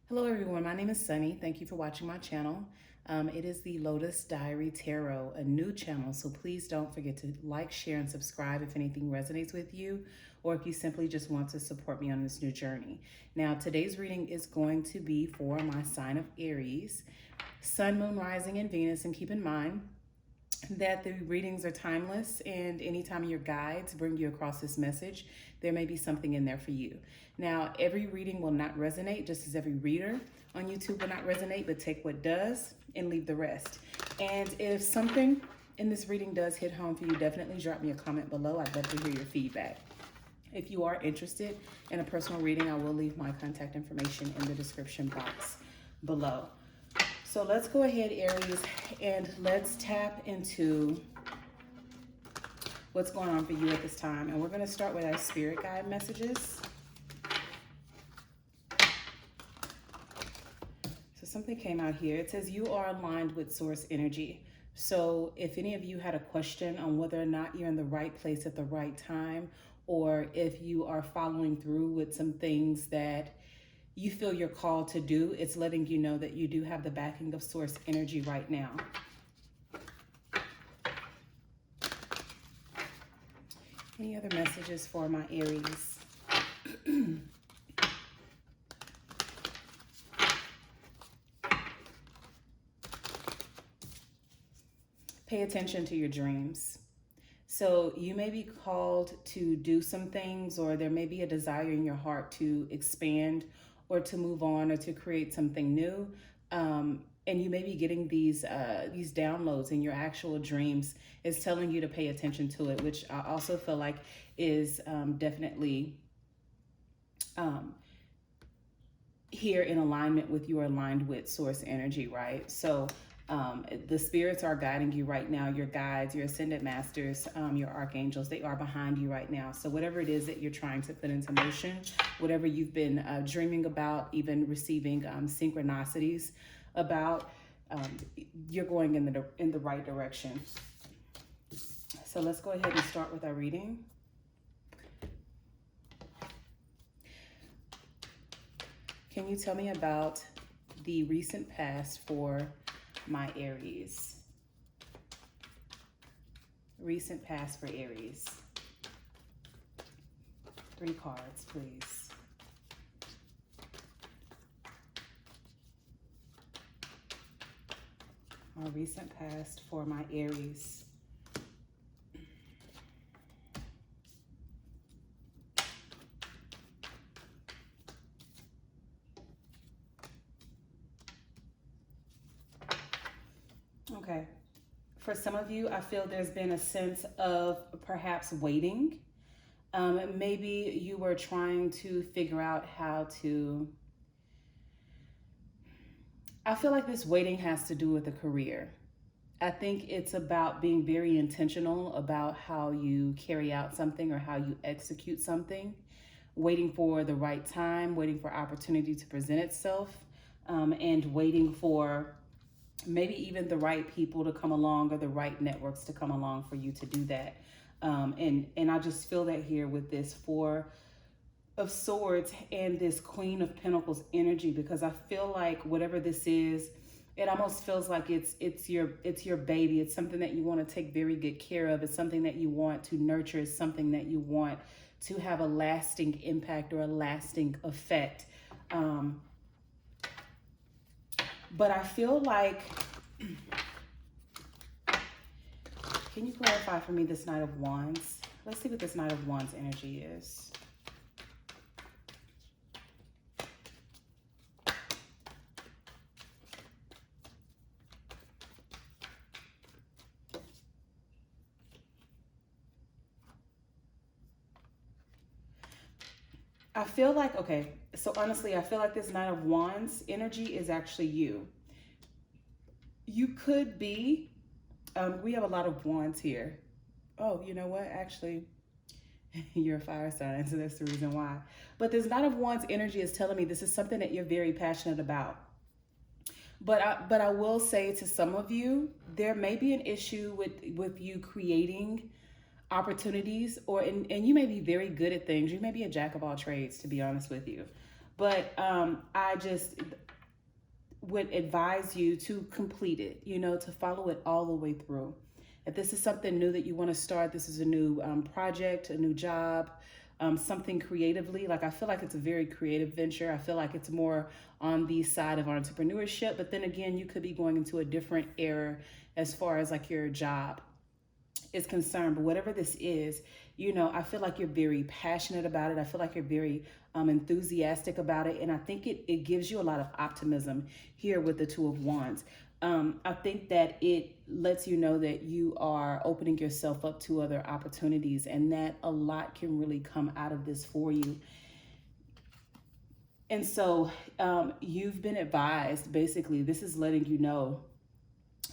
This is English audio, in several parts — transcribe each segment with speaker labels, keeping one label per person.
Speaker 1: Hello everyone, my name is Sunny. Thank you for watching my channel. It is the Lotus Diary Tarot, a new channel, so please don't forget to like, share, and subscribe if anything resonates with you, or if you simply just want to support me on this new journey. Now, today's reading is going to be for my sign of Aries, Sun, Moon, Rising, and Venus, and keep in mind that the readings are timeless, and anytime your guides bring you across this message, there may be something in there for you. Now, every reading will not resonate, just as every reader on YouTube will not resonate, but take what does and leave the rest. And if something in this reading does hit home for you, definitely drop me a comment below. I'd love to hear your feedback. If you are interested in a personal reading, I will leave my contact information in the description box below. So let's go ahead, Aries, and let's tap into what's going on for you at this time. And we're going to start with our spirit guide messages. So something came out here. It says you are aligned with source energy. So if any of you had a question on whether or not you're in the right place at the right time, or if you are following through with some things that you feel you're called to do, it's letting you know that you do have the backing of source energy right now. Any other messages for my Aries? Pay attention to your dreams. So you may be called to do some things, or there may be a desire in your heart to expand or to move on or to create something new. And you may be getting these downloads in your actual dreams. It's telling you to pay attention to it, which I also feel like is definitely here in alignment with you, aligned with source energy, right? So the spirits are guiding you right now. Your guides, your ascended masters, your archangels, they are behind you right now. So whatever it is that you're trying to put into motion, whatever you've been dreaming about, even receiving synchronicities about, you're going in the right direction. So let's go ahead and start with our reading. Can you tell me about the recent past for my Aries? Recent past for Aries. 3 cards, please. Our recent past for my Aries. Okay. For some of you, I feel there's been a sense of perhaps waiting. Maybe you were trying to figure out how to... I feel like this waiting has to do with a career. I think it's about being very intentional about how you carry out something or how you execute something. Waiting for the right time, waiting for opportunity to present itself, and waiting for maybe even the right people to come along or the right networks to come along for you to do that. And I just feel that here with this 4 of Swords and this Queen of Pentacles energy, because I feel like whatever this is, it almost feels like it's your baby. It's something that you want to take very good care of. It's something that you want to nurture. It's something that you want to have a lasting impact or a lasting effect. But I feel like, can you clarify for me this Knight of Wands? Let's see what this Knight of Wands energy is. I feel like, okay, so honestly, I feel like this Knight of Wands energy is actually you. You could be, we have a lot of wands here. Oh, you know what? Actually, you're a fire sign, so that's the reason why. But this Knight of Wands energy is telling me this is something that you're very passionate about. But I will say to some of you, there may be an issue with you creating opportunities, and you may be very good at things. You may be a jack of all trades, to be honest with you. But I just would advise you to complete it, you know, to follow it all the way through. If this is something new that you want to start, this is a new project, a new job, something creatively. Like, I feel like it's a very creative venture. I feel like it's more on the side of entrepreneurship. But then again, you could be going into a different era as far as like your job is concerned. But whatever this is, you know, I feel like you're very passionate about it. I feel like you're very enthusiastic about it. And I think it gives you a lot of optimism here with the Two of Wands. I think that it lets you know that you are opening yourself up to other opportunities, and that a lot can really come out of this for you. And so you've been advised, basically, this is letting you know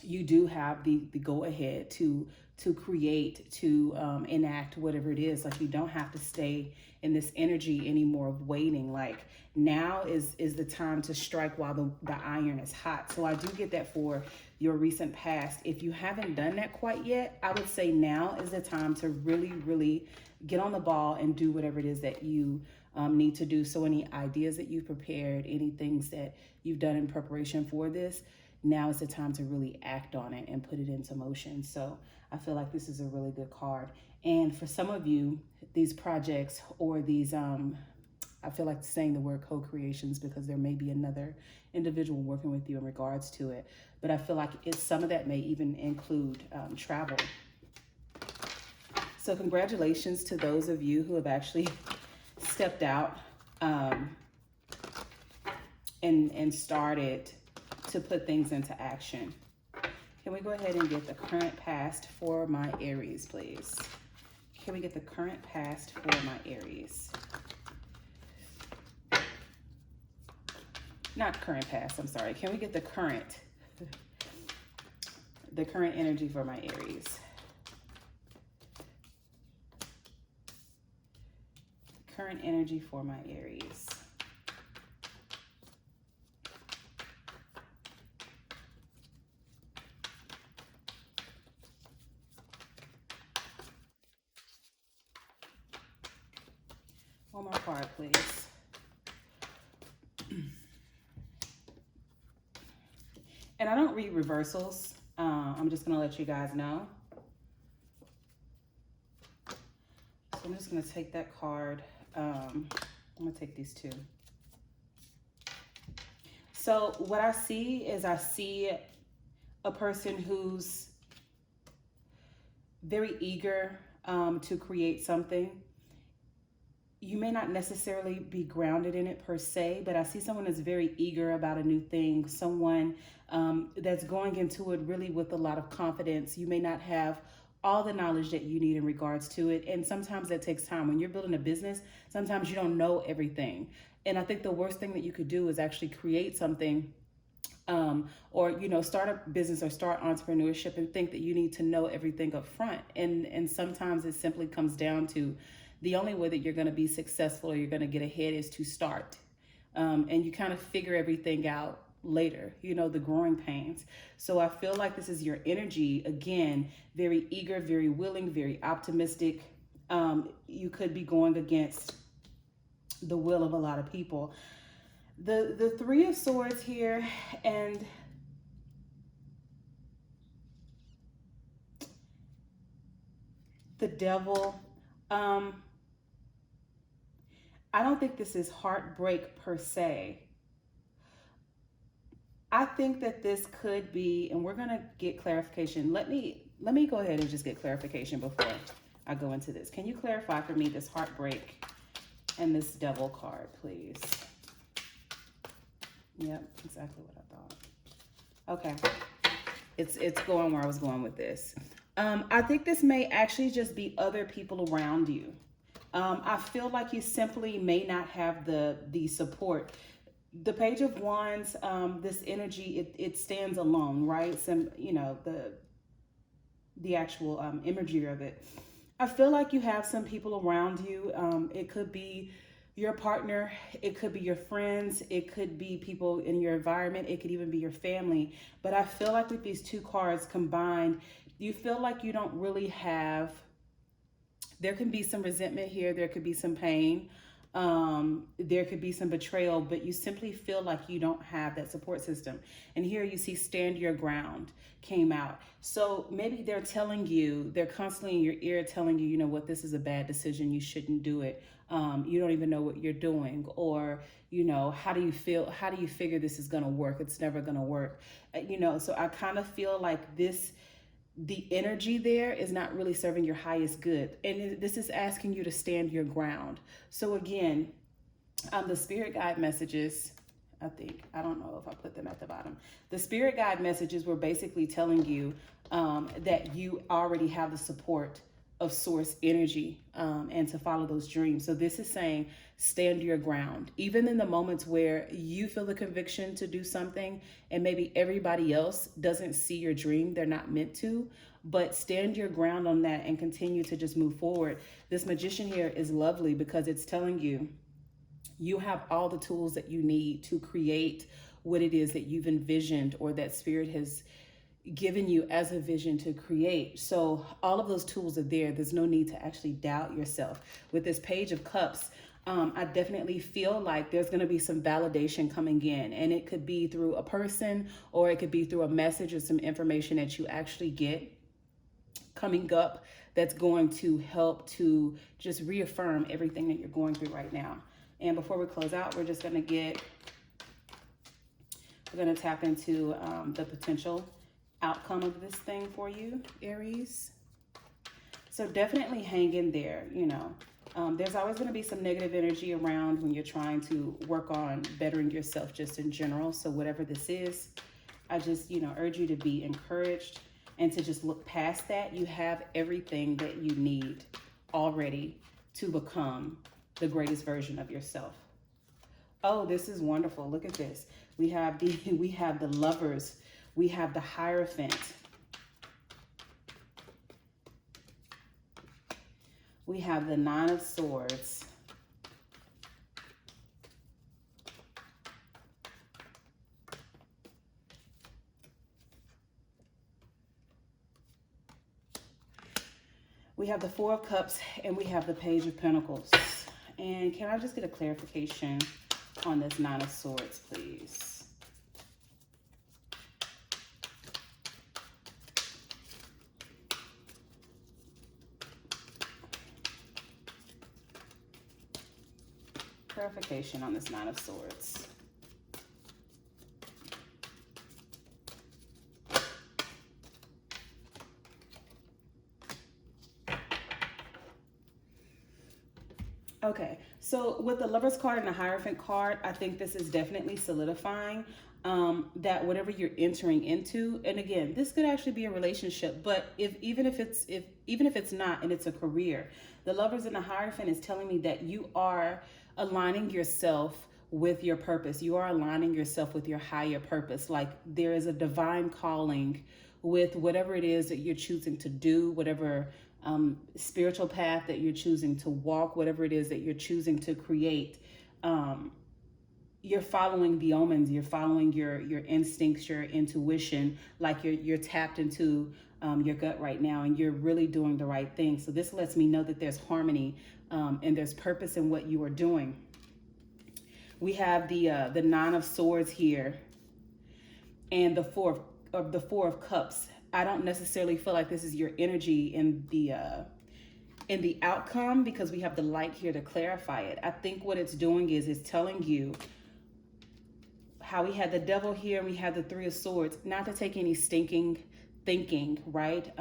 Speaker 1: you do have the go ahead to create, to enact whatever it is. Like, you don't have to stay in this energy anymore of waiting. Like, now is the time to strike while the iron is hot. So I do get that for your recent past. If you haven't done that quite yet, I would say now is the time to really, really get on the ball and do whatever it is that you need to do. So any ideas that you've prepared, any things that you've done in preparation for this, now is the time to really act on it and put it into motion. So I feel like this is a really good card. And for some of you, these projects or these, I feel like saying the word co-creations because there may be another individual working with you in regards to it. But I feel like some of that may even include travel. So congratulations to those of you who have actually stepped out and started to put things into action. Can we go ahead and get the current past for my Aries, please? Can we get the current past for my Aries? Not current past, I'm sorry. Can we get the current energy for my Aries? Current energy for my Aries. One more card, please. And I don't read reversals. I'm just going to let you guys know. So I'm just going to take that card. I'm going to take these two. So what I see is I see a person who's very eager to create something. You may not necessarily be grounded in it per se, but I see someone that's very eager about a new thing, someone that's going into it really with a lot of confidence. You may not have all the knowledge that you need in regards to it, and sometimes that takes time. When you're building a business, sometimes you don't know everything. And I think the worst thing that you could do is actually create something or, you know, start a business or start entrepreneurship and think that you need to know everything up front. And sometimes it simply comes down to the only way that you're going to be successful or you're going to get ahead is to start. And you kind of figure everything out later, you know, the growing pains. So I feel like this is your energy. Again, very eager, very willing, very optimistic. You could be going against the will of a lot of people. The Three of Swords here and the Devil. I don't think this is heartbreak per se. I think that this could be, and we're going to get clarification. Let me go ahead and just get clarification before I go into this. Can you clarify for me this heartbreak and this Devil card, please? Yep, exactly what I thought. Okay. It's going where I was going with this. I think this may actually just be other people around you. I feel like you simply may not have the support. The Page of Wands, this energy, it stands alone, right? Some, you know, the actual imagery of it. I feel like you have some people around you. It could be your partner, it could be your friends, it could be people in your environment, it could even be your family. But I feel like with these two cards combined, you feel like you don't really have, there can be some resentment here, there could be some pain. There could be some betrayal, but you simply feel like you don't have that support system. And here you see stand your ground came out. So maybe they're telling you, they're constantly in your ear telling you, you know what, this is a bad decision. You shouldn't do it. You don't even know what you're doing. Or, you know, how do you feel? How do you figure this is going to work? It's never going to work. You know, so I kind of feel like the energy there is not really serving your highest good. And this is asking you to stand your ground. So again, the spirit guide messages, I don't know if I put them at the bottom. The spirit guide messages were basically telling you that you already have the support of source energy and to follow those dreams. So this is saying stand your ground, even in the moments where you feel the conviction to do something and maybe everybody else doesn't see your dream, they're not meant to, but stand your ground on that and continue to just move forward. This magician here is lovely because it's telling you you have all the tools that you need to create what it is that you've envisioned or that spirit has given you as a vision to create. So all of those tools are there. There's no need to actually doubt yourself. With this Page of Cups, I definitely feel like there's going to be some validation coming in, and it could be through a person or it could be through a message or some information that you actually get coming up that's going to help to just reaffirm everything that you're going through right now. And before we close out, we're going to tap into the potential outcome of this thing for you, Aries. So definitely hang in there. You know, there's always going to be some negative energy around when you're trying to work on bettering yourself just in general. So whatever this is, I just, you know, urge you to be encouraged and to just look past that. You have everything that you need already to become the greatest version of yourself. Oh, this is wonderful. Look at this. We have the Lovers. We have the Hierophant. We have the Nine of Swords. We have the Four of Cups, and we have the Page of Pentacles. And can I just get a clarification on this Nine of Swords, please? Clarification on this Nine of Swords. Okay, so with the Lovers card and the Hierophant card, I think this is definitely solidifying that whatever you're entering into, and again, this could actually be a relationship, but even if it's not and it's a career, the Lovers and the Hierophant is telling me that you are aligning yourself with your purpose. You are aligning yourself with your higher purpose. Like there is a divine calling with whatever it is that you're choosing to do, whatever spiritual path that you're choosing to walk, whatever it is that you're choosing to create. You're following the omens, you're following your instincts, your intuition, like you're tapped into your gut right now, and you're really doing the right thing. So this lets me know that there's harmony and there's purpose in what you are doing. We have the Nine of Swords here and the Four of Cups. I don't necessarily feel like this is your energy in the outcome, because we have the light here to clarify it. I think what it's doing is it's telling you how we had the Devil here and we had the Three of Swords, not to take any stinking thinking, right,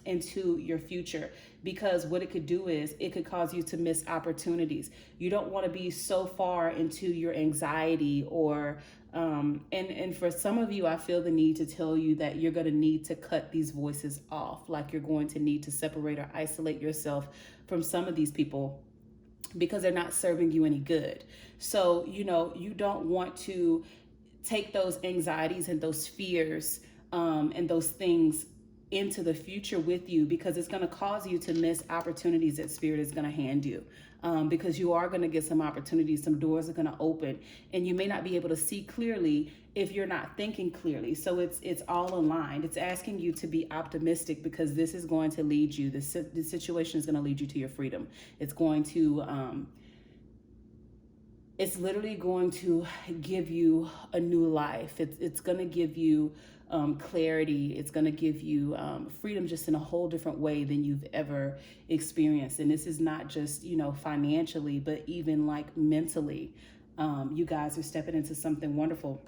Speaker 1: into your future, because what it could do is it could cause you to miss opportunities. You don't want to be so far into your anxiety or and for some of you, I feel the need to tell you that you're going to need to cut these voices off, like you're going to need to separate or isolate yourself from some of these people because they're not serving you any good. So, you know, you don't want to take those anxieties and those fears and those things into the future with you, because it's going to cause you to miss opportunities that Spirit is going to hand you, because you are going to get some opportunities, some doors are going to open, and you may not be able to see clearly if you're not thinking clearly. So it's all aligned. It's asking you to be optimistic, because this is going to lead you, this situation is going to lead you to your freedom. It's going to it's literally going to give you a new life. It's going to give you clarity. It's going to give you freedom just in a whole different way than you've ever experienced. And this is not just, you know, financially, but even like mentally. You guys are stepping into something wonderful.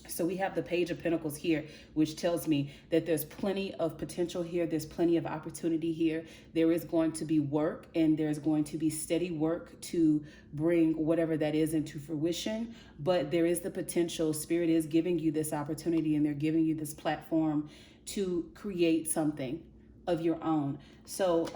Speaker 1: So we have the Page of Pentacles here, which tells me that there's plenty of potential here. There's plenty of opportunity here. There is going to be work, and there's going to be steady work to bring whatever that is into fruition. But there is the potential. Spirit is giving you this opportunity, and they're giving you this platform to create something of your own. So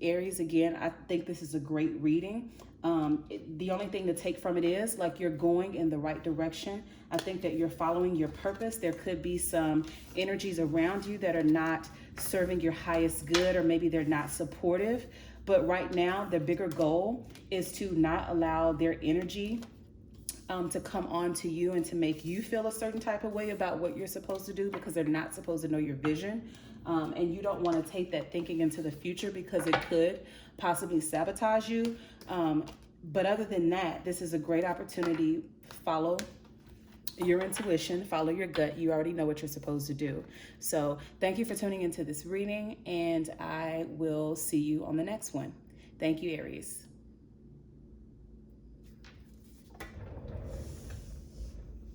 Speaker 1: Aries, again, I think this is a great reading. The only thing to take from it is like you're going in the right direction. I think that you're following your purpose. There could be some energies around you that are not serving your highest good, or maybe they're not supportive. But right now, the bigger goal is to not allow their energy to come on to you and to make you feel a certain type of way about what you're supposed to do, because they're not supposed to know your vision. And you don't want to take that thinking into the future, because it could possibly sabotage you. But other than that, this is a great opportunity. Follow your intuition, follow your gut. You already know what you're supposed to do. So thank you for tuning into this reading, and I will see you on the next one. Thank you, Aries.